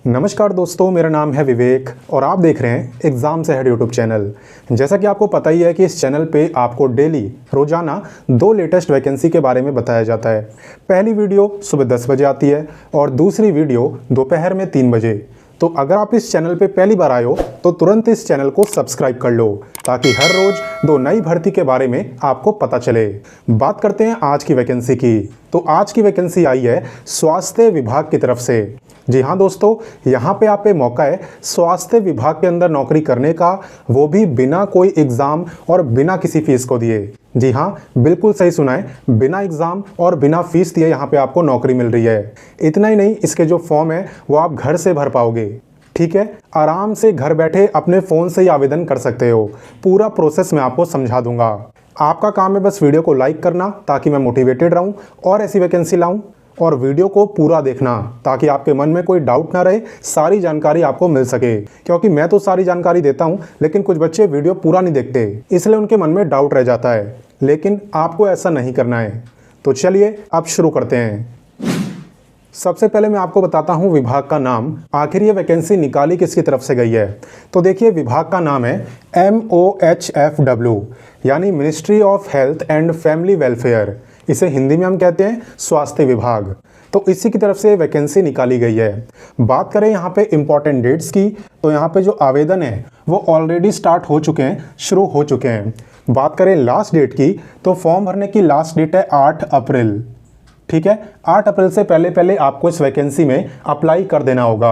नमस्कार दोस्तों, मेरा नाम है विवेक और आप देख रहे हैं एग्ज़ाम से हेड यूट्यूब चैनल। जैसा कि आपको पता ही है कि इस चैनल पे आपको डेली रोज़ाना 2 लेटेस्ट वैकेंसी के बारे में बताया जाता है। पहली वीडियो सुबह 10 बजे आती है और दूसरी वीडियो दोपहर में 3 बजे। तो अगर आप इस चैनल पे पहली बार आए हो तो तुरंत इस चैनल को सब्सक्राइब कर लो ताकि हर रोज़ 2 नई भर्ती के बारे में आपको पता चले। बात करते हैं आज की वैकेंसी की। तो आज की वैकेंसी आई है स्वास्थ्य विभाग की तरफ से। जी हाँ दोस्तों, यहाँ पे आप पे मौका है स्वास्थ्य विभाग के अंदर नौकरी करने का, वो भी बिना कोई एग्ज़ाम और बिना किसी फीस को दिए। जी हाँ, बिल्कुल सही सुना है, बिना एग्ज़ाम और बिना फीस दिए यहाँ पे आपको नौकरी मिल रही है। इतना ही नहीं, इसके जो फॉर्म है वो आप घर से भर पाओगे। ठीक है, आराम से घर बैठे अपने फ़ोन से ही आवेदन कर सकते हो। पूरा प्रोसेस मैं आपको समझा दूंगा। आपका काम है बस वीडियो को लाइक करना ताकि मैं मोटिवेटेड रहूं और ऐसी वैकेंसी लाऊं, और वीडियो को पूरा देखना ताकि आपके मन में कोई डाउट ना रहे, सारी जानकारी आपको मिल सके। क्योंकि मैं तो सारी जानकारी देता हूं, लेकिन कुछ बच्चे वीडियो पूरा नहीं देखते, इसलिए उनके मन में डाउट रह जाता है। लेकिन आपको ऐसा नहीं करना है। तो चलिए अब शुरू करते हैं। सबसे पहले मैं आपको बताता हूं विभाग का नाम। आखिर ये वैकेंसी निकाली किसकी तरफ से गई है। तो देखिए, विभाग का नाम है MOHFW, यानी ministry of health and family welfare. इसे हिंदी में हम कहते हैं स्वास्थ्य विभाग। तो इसी की तरफ से वैकेंसी निकाली गई है। बात करें यहाँ पे इंपॉर्टेंट डेट्स की, तो यहाँ पे जो आवेदन है वो ऑलरेडी स्टार्ट हो चुके हैं, शुरू हो चुके हैं। बात करें लास्ट डेट की, तो फॉर्म भरने की लास्ट डेट है 8 अप्रैल। ठीक है, 8 अप्रैल से पहले पहले आपको इस वैकेंसी में अप्लाई कर देना होगा।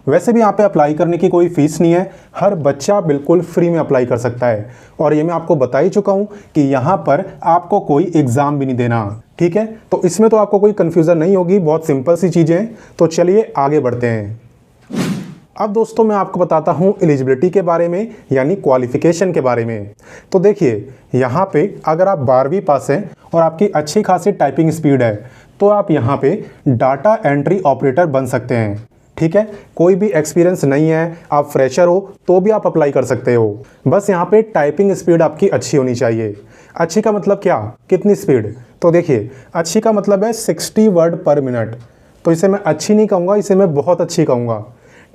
वैसे भी यहाँ पे अप्लाई करने की कोई फीस नहीं है, हर बच्चा बिल्कुल फ्री में अप्लाई कर सकता है। और ये मैं आपको बता ही चुका हूँ कि यहाँ पर आपको कोई एग्ज़ाम भी नहीं देना। ठीक है, तो इसमें तो आपको कोई कन्फ्यूज़न नहीं होगी, बहुत सिंपल सी चीज़ें हैं। तो चलिए आगे बढ़ते हैं। अब दोस्तों मैं आपको बताता हूँ एलिजिबिलिटी के बारे में, यानी क्वालिफिकेशन के बारे में। तो देखिए, यहाँ पे अगर आप 12वीं पास हैं और आपकी अच्छी खासी टाइपिंग स्पीड है तो आप यहाँ पे डाटा एंट्री ऑपरेटर बन सकते हैं। ठीक है, कोई भी एक्सपीरियंस नहीं है, आप फ्रेशर हो तो भी आप अप्लाई कर सकते हो। बस यहाँ पे टाइपिंग स्पीड आपकी अच्छी होनी चाहिए। अच्छी का मतलब क्या, कितनी स्पीड? तो देखिए, अच्छी का मतलब है 60 वर्ड पर मिनट। तो इसे मैं अच्छी नहीं कहूँगा, इसे मैं बहुत अच्छी कहूँगा।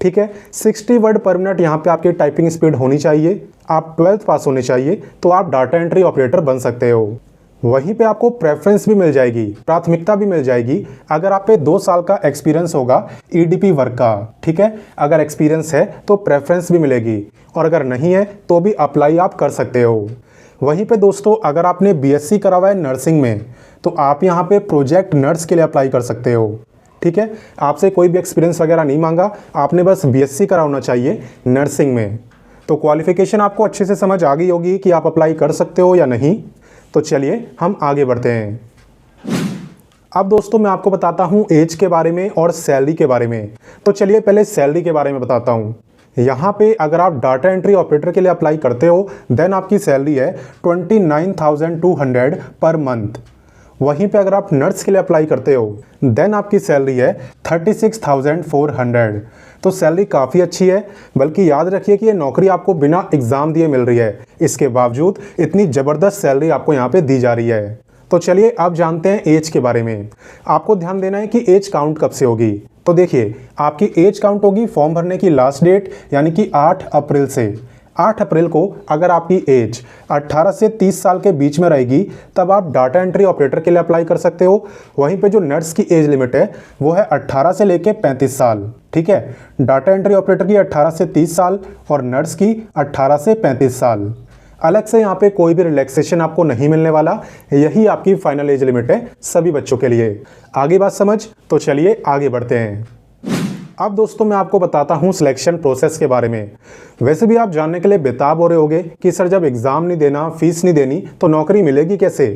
ठीक है, 60 वर्ड पर मिनट यहाँ पे आपकी टाइपिंग स्पीड होनी चाहिए। आप 12th पास होने चाहिए तो आप डाटा एंट्री ऑपरेटर बन सकते हो। वहीं पे आपको प्रेफरेंस भी मिल जाएगी, प्राथमिकता भी मिल जाएगी अगर आप पे 2 साल का एक्सपीरियंस होगा EDP वर्क का। ठीक है, अगर एक्सपीरियंस है तो प्रेफरेंस भी मिलेगी, और अगर नहीं है तो भी अप्लाई आप कर सकते हो। वहीं पे दोस्तों, अगर आपने BSc करा हुआ है नर्सिंग में तो आप यहाँ पे प्रोजेक्ट नर्स के लिए अप्लाई कर सकते हो। ठीक है, आपसे कोई भी एक्सपीरियंस वगैरह नहीं मांगा, आपने बस BSc करा होना चाहिए नर्सिंग में। तो क्वालिफिकेशन आपको अच्छे से समझ आ गई होगी कि आप अप्लाई कर सकते हो या नहीं। तो चलिए हम आगे बढ़ते हैं। अब दोस्तों मैं आपको बताता हूँ एज के बारे में और सैलरी के बारे में। तो चलिए पहले सैलरी के बारे में बताता हूँ। यहाँ पे अगर आप डाटा एंट्री ऑपरेटर के लिए अप्लाई करते हो देन आपकी सैलरी है 29,200 पर मंथ। वहीं पे अगर आप नर्स के लिए अप्लाई करते हो देन आपकी सैलरी है 36,400। तो सैलरी काफ़ी अच्छी है, बल्कि याद रखिए कि ये नौकरी आपको बिना एग्ज़ाम दिए मिल रही है। इसके बावजूद इतनी ज़बरदस्त सैलरी आपको यहाँ पे दी जा रही है। तो चलिए अब जानते हैं एज के बारे में। आपको ध्यान देना है कि एज काउंट कब से होगी। तो देखिए, आपकी एज काउंट होगी फॉर्म भरने की लास्ट डेट यानी कि 8 अप्रैल से। 8 अप्रैल को अगर आपकी एज 18 से 30 साल के बीच में रहेगी तब आप डाटा एंट्री ऑपरेटर के लिए अप्लाई कर सकते हो। वहीं पे जो नर्स की एज लिमिट है वो है 18 से लेके 35 साल। ठीक है, डाटा एंट्री ऑपरेटर की 18 से 30 साल और नर्स की 18 से 35 साल। अलग से यहाँ पे कोई भी रिलैक्सेशन आपको नहीं मिलने वाला, यही आपकी फाइनल एज लिमिट है सभी बच्चों के लिए। आगे बात समझ? तो चलिए आगे बढ़ते हैं। अब दोस्तों मैं आपको बताता हूँ सिलेक्शन प्रोसेस के बारे में। वैसे भी आप जानने के लिए बेताब हो रहे होंगे कि सर जब एग्ज़ाम नहीं देना, फीस नहीं देनी तो नौकरी मिलेगी कैसे।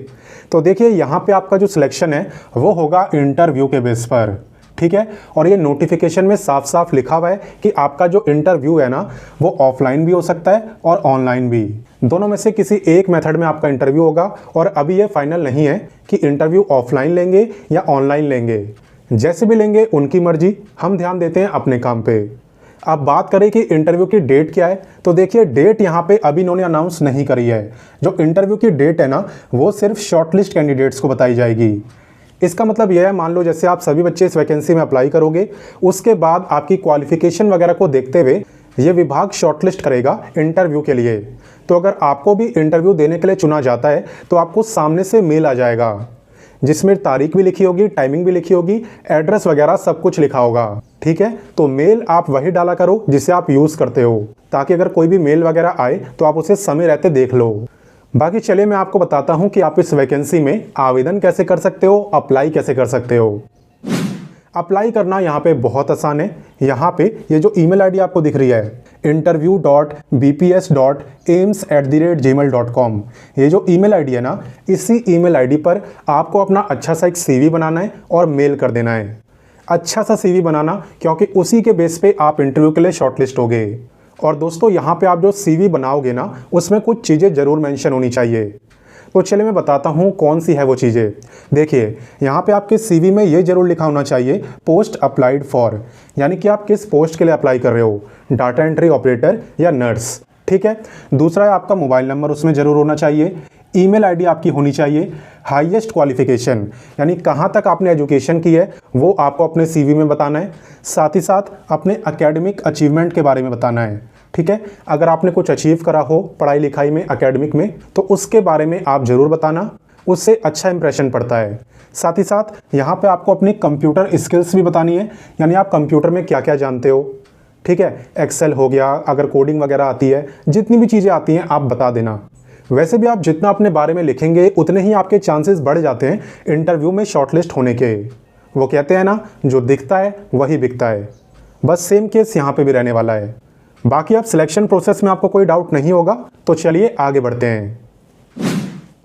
तो देखिए, यहाँ पे आपका जो सिलेक्शन है वो होगा इंटरव्यू के बेस पर। ठीक है, और ये नोटिफिकेशन में साफ साफ लिखा हुआ है कि आपका जो इंटरव्यू है ना वो ऑफलाइन भी हो सकता है और ऑनलाइन भी। दोनों में से किसी एक मेथड में आपका इंटरव्यू होगा, और अभी ये फाइनल नहीं है कि इंटरव्यू ऑफलाइन लेंगे या ऑनलाइन लेंगे। जैसे भी लेंगे उनकी मर्जी, हम ध्यान देते हैं अपने काम पे। अब बात करें कि इंटरव्यू की डेट क्या है, तो देखिए डेट यहाँ पे अभी इन्होंने अनाउंस नहीं करी है। जो इंटरव्यू की डेट है ना वो सिर्फ शॉर्टलिस्ट कैंडिडेट्स को बताई जाएगी। इसका मतलब यह है, मान लो जैसे आप सभी बच्चे इस वैकेंसी में अप्लाई करोगे, उसके बाद आपकी क्वालिफिकेशन वगैरह को देखते हुए ये विभाग शॉर्टलिस्ट करेगा इंटरव्यू के लिए। तो अगर आपको भी इंटरव्यू देने के लिए चुना जाता है तो आपको सामने से मेल आ जाएगा जिसमें तारीख भी लिखी होगी, टाइमिंग भी लिखी होगी, एड्रेस वगैरह सब कुछ लिखा होगा। ठीक है, तो मेल आप वही डाला करो जिसे आप यूज़ करते हो, ताकि अगर कोई भी मेल वगैरह आए तो आप उसे समय रहते देख लो। बाकी चलिए मैं आपको बताता हूँ कि आप इस वैकेंसी में आवेदन कैसे कर सकते हो, अप्लाई कैसे कर सकते हो। अप्लाई करना यहाँ पे बहुत आसान है। यहाँ पे ये जो ईमेल आईडी आपको दिख रही है interview.bps.aims@gmail.com, ये जो ईमेल आईडी है ना, इसी ईमेल आईडी पर आपको अपना अच्छा सा एक CV बनाना है और मेल कर देना है। अच्छा सा CV बनाना, क्योंकि उसी के बेस पे आप इंटरव्यू के लिए शॉर्टलिस्ट होगे। और दोस्तों यहाँ पे आप जो CV बनाओगे ना, उसमें कुछ चीज़ें ज़रूर मेंशन होनी चाहिए। तो चलिए मैं बताता हूँ कौन सी है वो चीज़ें। देखिए यहाँ पे आपके CV में ये जरूर लिखा होना चाहिए पोस्ट अप्लाइड फॉर, यानी कि आप किस पोस्ट के लिए अप्लाई कर रहे हो, डाटा एंट्री ऑपरेटर या नर्स। ठीक है, दूसरा है आपका मोबाइल नंबर उसमें ज़रूर होना चाहिए, ईमेल आईडी आपकी होनी चाहिए, हाईएस्ट क्वालिफिकेशन यानी कहाँ तक आपने एजुकेशन की है वो आपको अपने CV में बताना है। साथ ही साथ अपने एकेडमिक अचीवमेंट के बारे में बताना है। ठीक है, अगर आपने कुछ अचीव करा हो पढ़ाई लिखाई में, एकेडमिक में, तो उसके बारे में आप ज़रूर बताना, उससे अच्छा इंप्रेशन पड़ता है। साथ ही साथ यहाँ पे आपको अपनी कंप्यूटर स्किल्स भी बतानी है, यानी आप कंप्यूटर में क्या क्या जानते हो। ठीक है, एक्सेल हो गया, अगर कोडिंग वगैरह आती है, जितनी भी चीज़ें आती हैं आप बता देना। वैसे भी आप जितना अपने बारे में लिखेंगे उतने ही आपके चांसेस बढ़ जाते हैं इंटरव्यू में शॉर्टलिस्ट होने के। वो कहते हैं ना, जो दिखता है वही बिकता है। बस सेम केस यहाँ पे भी रहने वाला है। बाकी अब सिलेक्शन प्रोसेस में आपको कोई डाउट नहीं होगा, तो चलिए आगे बढ़ते हैं।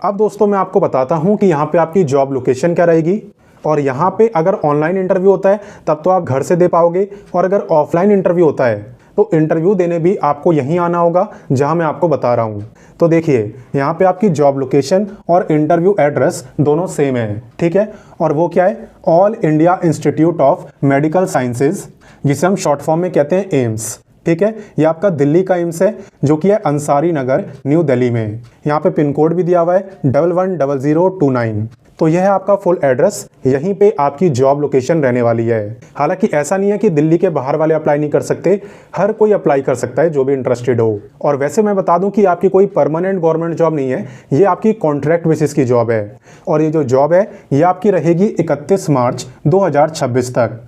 अब दोस्तों मैं आपको बताता हूँ कि यहाँ पे आपकी जॉब लोकेशन क्या रहेगी। और यहाँ पे अगर ऑनलाइन इंटरव्यू होता है तब तो आप घर से दे पाओगे, और अगर ऑफलाइन इंटरव्यू होता है तो इंटरव्यू देने भी आपको यहीं आना होगा जहाँ मैं आपको बता रहा हूँ। तो देखिए यहाँ पे आपकी जॉब लोकेशन और इंटरव्यू एड्रेस दोनों सेम है। ठीक है, और वो क्या है, all India institute of medical sciences, जिसे हम शॉर्ट फॉर्म में कहते हैं एम्स। ठीक है, ये आपका दिल्ली का एम्स है, जो कि है अंसारी नगर, न्यू दिल्ली में। यहाँ पे पिन कोड भी दिया हुआ है 110029। तो यह है आपका फुल एड्रेस, यहीं पे आपकी जॉब लोकेशन रहने वाली है। हालांकि ऐसा नहीं है कि दिल्ली के बाहर वाले अप्लाई नहीं कर सकते, हर कोई अप्लाई कर सकता है जो भी इंटरेस्टेड हो। और वैसे मैं बता दूं कि आपकी कोई परमानेंट गवर्नमेंट जॉब नहीं है, ये आपकी कॉन्ट्रैक्ट बेसिस की जॉब है। और ये जो जॉब है ये आपकी रहेगी 31 मार्च 2026 तक,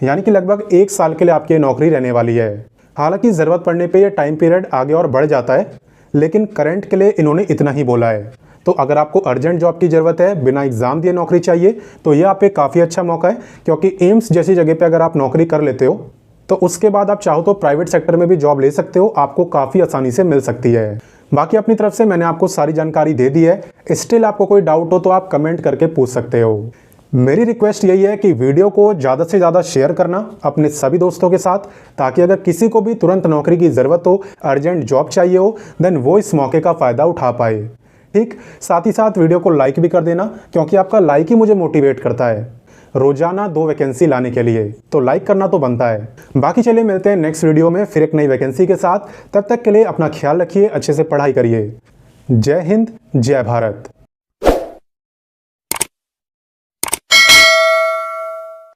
यानी कि लगभग 1 साल के लिए आपकी नौकरी रहने वाली है। हालांकि ज़रूरत पड़ने पे ये टाइम पीरियड आगे और बढ़ जाता है, लेकिन करंट के लिए इन्होंने इतना ही बोला है। तो अगर आपको अर्जेंट जॉब की ज़रूरत है, बिना एग्ज़ाम दिए नौकरी चाहिए, तो ये आप पे काफ़ी अच्छा मौका है। क्योंकि एम्स जैसी जगह पे अगर आप नौकरी कर लेते हो तो उसके बाद आप चाहो तो प्राइवेट सेक्टर में भी जॉब ले सकते हो, आपको काफ़ी आसानी से मिल सकती है। बाकी अपनी तरफ से मैंने आपको सारी जानकारी दे दी है। स्टिल आपको कोई डाउट हो तो आप कमेंट करके पूछ सकते हो। मेरी रिक्वेस्ट यही है कि वीडियो को ज़्यादा से ज़्यादा शेयर करना अपने सभी दोस्तों के साथ, ताकि अगर किसी को भी तुरंत नौकरी की ज़रूरत हो, अर्जेंट जॉब चाहिए हो, देन वो इस मौके का फ़ायदा उठा पाए। ठीक, साथ ही साथ वीडियो को लाइक भी कर देना, क्योंकि आपका लाइक ही मुझे मोटिवेट करता है रोजाना 2 वैकेंसी लाने के लिए। तो लाइक करना तो बनता है। बाकी चलिए मिलते हैं नेक्स्ट वीडियो में फिर एक नई वैकेंसी के साथ। तब तक के लिए अपना ख्याल रखिए, अच्छे से पढ़ाई करिए। जय हिंद, जय भारत।